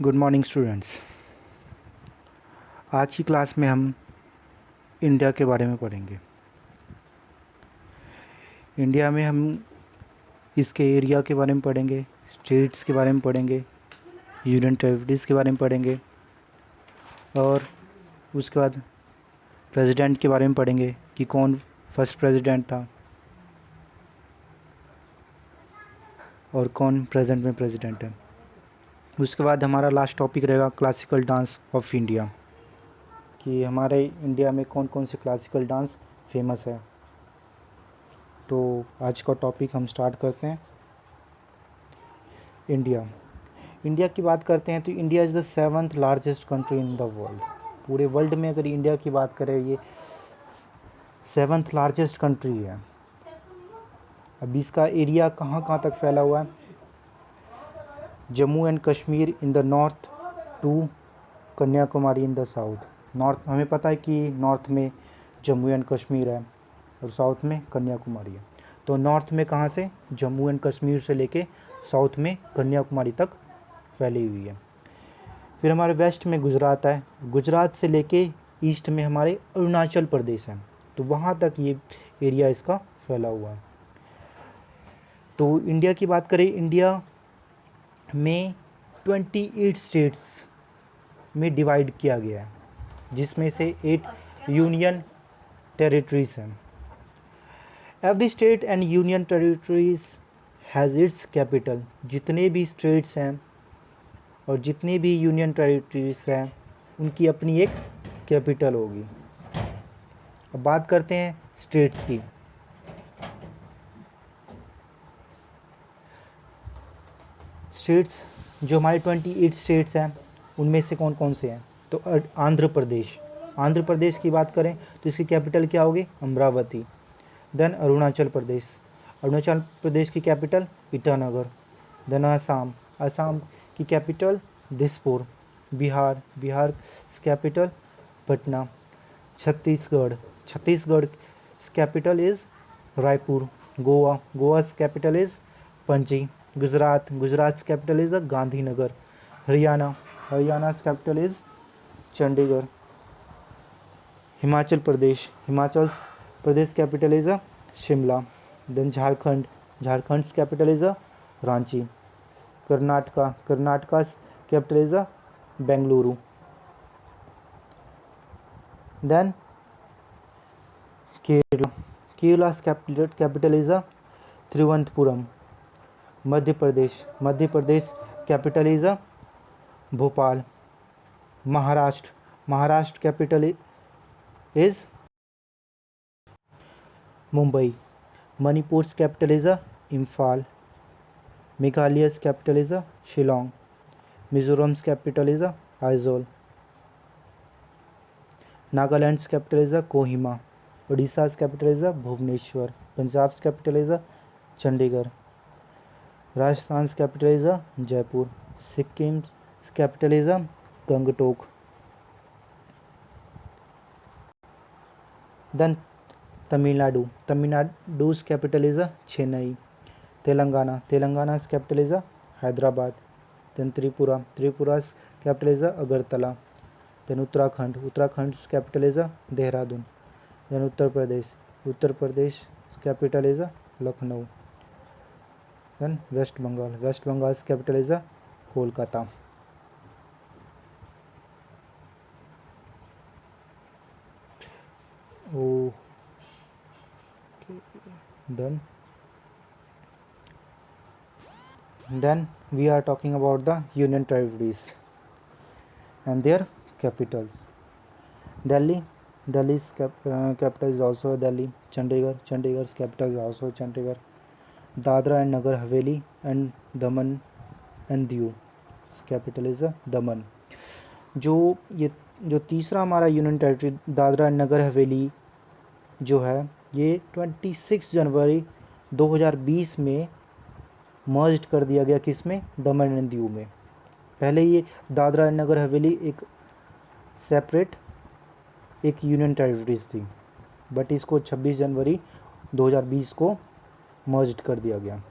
Good morning students. आज की class में हम इंडिया के बारे में पढ़ेंगे। इंडिया में हम इसके एरिया के बारे में पढ़ेंगे, स्टेट्स के बारे में पढ़ेंगे, यूनियन टेरिटरीज़ के बारे में पढ़ेंगे और उसके बाद प्रेसिडेंट के बारे में पढ़ेंगे कि कौन फर्स्ट प्रेसिडेंट था और कौन प्रेजेंट में प्रेसिडेंट है। उसके बाद हमारा लास्ट टॉपिक रहेगा क्लासिकल डांस ऑफ इंडिया, कि हमारे इंडिया में कौन कौन से क्लासिकल डांस फेमस है। तो आज का टॉपिक हम स्टार्ट करते हैं। इंडिया की बात करते हैं तो India is the 7th largest country in the world. पूरे वर्ल्ड में अगर इंडिया की बात करें, ये 7th लार्जेस्ट कंट्री है। अब इसका एरिया कहाँ कहाँ तक फैला हुआ है? Jammu and Kashmir in the north to Kanyakumari in the south. North हमें पता है कि नॉर्थ में जम्मू एंड कश्मीर है और साउथ में कन्याकुमारी है। तो नॉर्थ में कहाँ से? जम्मू एंड कश्मीर से लेके साउथ में कन्याकुमारी तक फैली हुई है। फिर हमारे वेस्ट में गुजरात है, गुजरात से लेके ईस्ट में हमारे अरुणाचल प्रदेश है, तो वहाँ तक ये एरिया इसका फैला हुआ है। तो इंडिया की बात करें, इंडिया में 28 स्टेट्स में डिवाइड किया गया है, जिसमें से 8 यूनियन टेरिटरीज हैं। Every state and union territories has its capital. जितने भी स्टेट्स हैं और जितने भी यूनियन टेरिटरीज हैं, उनकी अपनी एक कैपिटल होगी। अब बात करते हैं स्टेट्स की। स्टेट्स जो हमारे 28 स्टेट्स हैं, उनमें से कौन कौन से हैं? तो आंध्र प्रदेश की बात करें तो इसकी कैपिटल क्या होगी? अमरावती। देन अरुणाचल प्रदेश की कैपिटल ईटानगर। देन आसाम की capital Dispur. Bihar capital Patna. Chhattisgarh capital is Raipur. Goa capital is Panaji. Gujarat capital is Gandhinagar. Haryana capital is Chandigarh. Himachal Pradesh capital is Shimla. Then Jharkhand capital is Ranchi. Karnataka capital is Bengaluru. Then Kerala capital is Thiruvananthapuram. Madhya Pradesh capital is Bhopal. Maharashtra capital is Mumbai. Manipur capital is Imphal. Meghalaya capital is Shillong. Mizoram capital is Aizawl. Nagaland capital is Kohima. Orissa capital is Bhubaneswar. Punjab capital is Chandigarh. Rajasthan capital is Jaipur. Sikkim capital is Gangtok. Then Tamil Nadu capital is Chennai. Telangana capital is Hyderabad. Then Tripura capital is Agartala. Then Uttarakhand capital is Dehradun. Then Uttar Pradesh capital is Lucknow. Then west Bengal capital is Kolkata. Done. Then we are talking about the union territories and their capitals. Delhi's capital is also Delhi. Chandigarh's capital is also Chandigarh. Dadra and Nagar Haveli and Daman and Diu capital is Daman. जो तीसरा हमारा union territory Dadra and Nagar Haveli जो है, ये 26 जनवरी 2020 में merged कर दिया गया। किस में? दमन एंड दीव में। पहले ये दादरा एंड नगर हवेली एक सेपरेट एक यूनियन टेरिटरीज थी, बट इसको 26 जनवरी 2020 को मर्ज्ड कर दिया गया।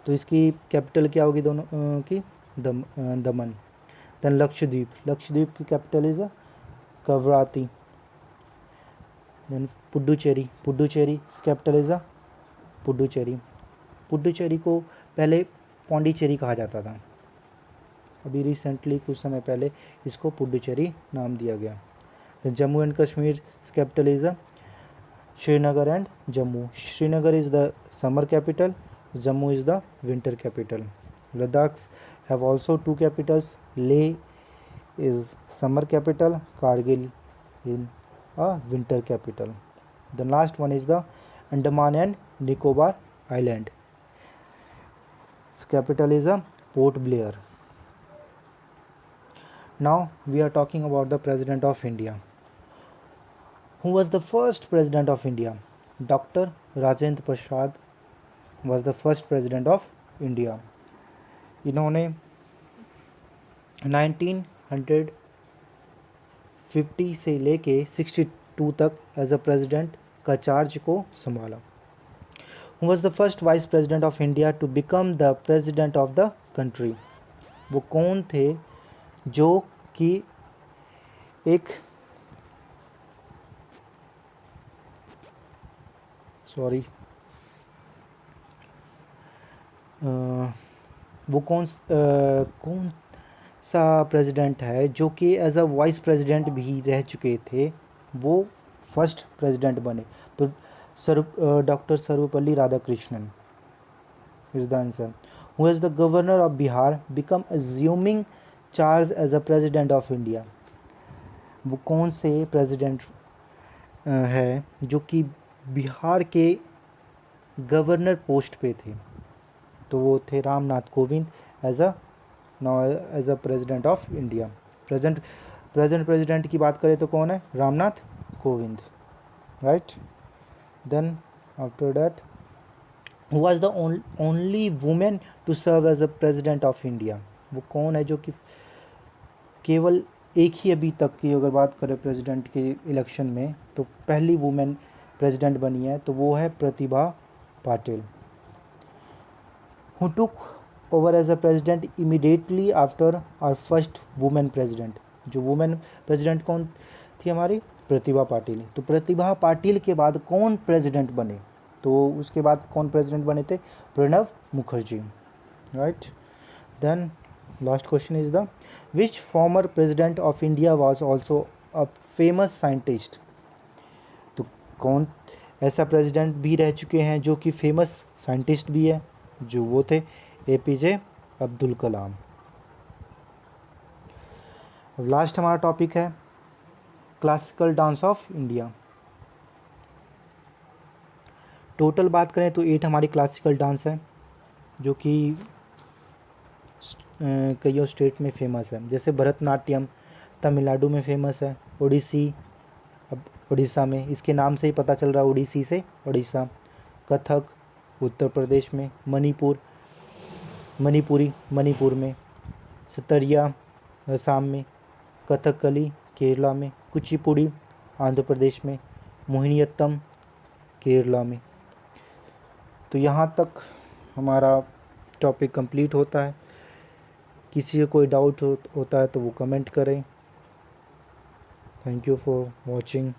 तो इसकी कैपिटल क्या होगी दोनों की? Daman. Then Lakshadweep. Lakshadweep की capital is Kavaratti. Then Puducherry. Puducherry's capital is Puducherry. Puducherry को पहले पौंडीचेरी कहा जाता था, अभी रिसेंटली कुछ समय पहले इसको पुडुचेरी नाम दिया गया. Jammu and Kashmir capital is Srinagar and Jammu. Srinagar is the summer capital, Jammu is the winter capital. Ladakh have also two capitals, Leh is summer capital, Kargil in a winter capital. The last one is the Andaman and Nicobar island. Its capital is Port Blair. Now we are talking about the President of India. Who was the first President of India? Dr. Rajendra Prasad was the first President of India. इन्होंने 1950 से लेके 62 तक as a president का charge को संभाला. Who was the first Vice President of India to become the President of the country? वो कौन थे जो कि एक वो कौन सा प्रेसिडेंट है जो कि एज अ वाइस प्रेसिडेंट भी रह चुके थे, वो फर्स्ट प्रेसिडेंट बने? तो doctor Sarvepalli Radhakrishnan is the answer. Who is the governor of Bihar become assuming charge as a president of India? वो कौन से प्रेसिडेंट है जो कि बिहार के गवर्नर पोस्ट पे थे? तो वो थे Ramnath Kovind as a president of India. Present president की बात करें तो कौन है? Ramnath Kovind, right. Then after that, who was the only woman to serve as a president of India? वो कौन है जो कि केवल एक ही अभी तक की अगर बात करें प्रेसिडेंट के इलेक्शन में तो पहली वुमेन प्रेसिडेंट बनी है, तो वो है Pratibha Patil. Who took over as a president immediately after our first woman president? जो वुमेन प्रेसिडेंट कौन थी हमारी? प्रतिभा पाटिल. तो प्रतिभा पाटिल के बाद कौन प्रेसिडेंट बने? तो उसके बाद कौन प्रेसिडेंट बने थे? Pranab Mukherjee, right. Then last question is the which former president of India was also a famous scientist? तो कौन ऐसा प्रेसिडेंट भी रह चुके हैं जो कि फेमस साइंटिस्ट भी है? जो वो थे APJ अब्दुल कलाम. अब लास्ट हमारा टॉपिक है classical dance of India. Total बात करें तो 8 हमारी क्लासिकल डांस है जो कि कई स्टेट में फेमस है. जैसे भरतनाट्यम तमिलनाडु में फेमस है, ओडिसी अब उड़ीसा में, इसके नाम से ही पता चल रहा है ओडिसी से उड़ीसा. कथक उत्तर प्रदेश में, मणिपुरी मणिपुर में, सतरिया असम में, कथकली केरला में, कुचिपुड़ी आंध्र प्रदेश में, मोहिनीअट्टम केरला में. तो यहाँ तक हमारा टॉपिक कंप्लीट होता है. किसी को कोई डाउट होता है तो वो कमेंट करें. Thank you for watching.